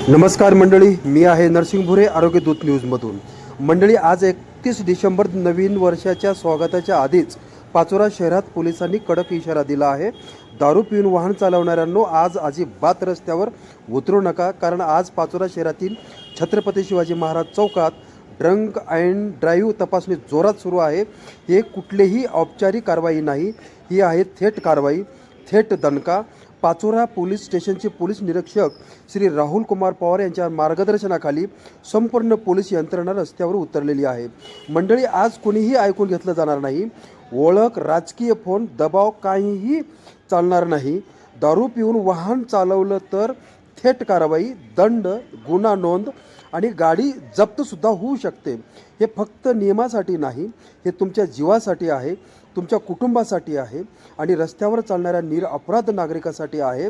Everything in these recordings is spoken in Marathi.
नमस्कार मंडळी, मी आहे नरसिंग भुरे आरोग्य दूत न्यूजमधून. मंडळी, आज 31 डिसेंबर नवीन वर्षाच्या स्वागताच्या आधीच पाचोरा शहरात पोलिसांनी कडक इशारा दिला आहे. दारू पिऊन वाहन चालवणाऱ्यांनो आज अजिबात रस्त्यावर उतरू नका, कारण आज पाचोरा शहरातील छत्रपती शिवाजी महाराज चौकात ड्रंक अँड ड्राईव्ह तपासणी जोरात सुरू आहे. हे कुठलीही औपचारिक कारवाई नाही, ही आहे थेट कारवाई, थेट दणका. पाचोरा पोलीस स्टेशनचे पोलीस निरीक्षक श्री राहुल कुमार पवार यांच्या मार्गदर्शनाखाली संपूर्ण पोलीस यंत्रणा रस्त्यावर उतरलेली आहे. मंडळी, आज कोणीही ऐकून घेतलं जाणार नाही. ओळख, राजकीय फोन, दबाव काहीही चालणार नाही. दारू पिऊन वाहन चालवलं तर थेट कारवाई, दंड, गुन्हा नोंद आणि गाडी जप्तसुद्धा होऊ शकते. हे फक्त नियमासाठी नाही, हे तुमच्या जीवासाठी आहे, तुमच्या कुटुंबासाठी आहे आणि रस्त्यावर चालणाऱ्या निरपराध नागरिकासाठी आहे.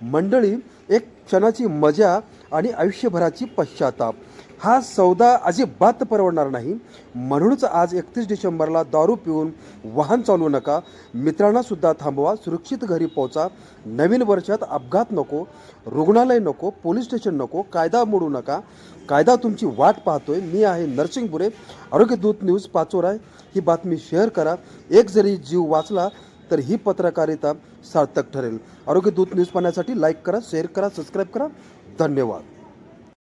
मंडळी, एक क्षणाची मजा आणि आयुष्यभराची पश्चाताप, हा सौदा अजिबात परवडणार नाही. म्हणूनच आज 31 डिसेंबरला दारू पिऊन वाहन चालवू नका. मित्रांनासुद्धा थांबवा, सुरक्षित घरी पोहोचा. नवीन वर्षात अपघात नको, रुग्णालय नको, पोलीस स्टेशन नको, कायदा मोडू नका. कायदा तुमची वाट पाहतोय. मी आहे नरसिंग भुरे, आरोग्य दूत न्यूज पाचोरा. ही बातमी शेअर करा. एक जरी जीव वाचला तर ही पत्रकारिता सार्थक ठरेल. आरोग्य दूत न्यूज पाहण्यासाठी लाईक करा, शेअर करा, सबस्क्राईब करा. धन्यवाद.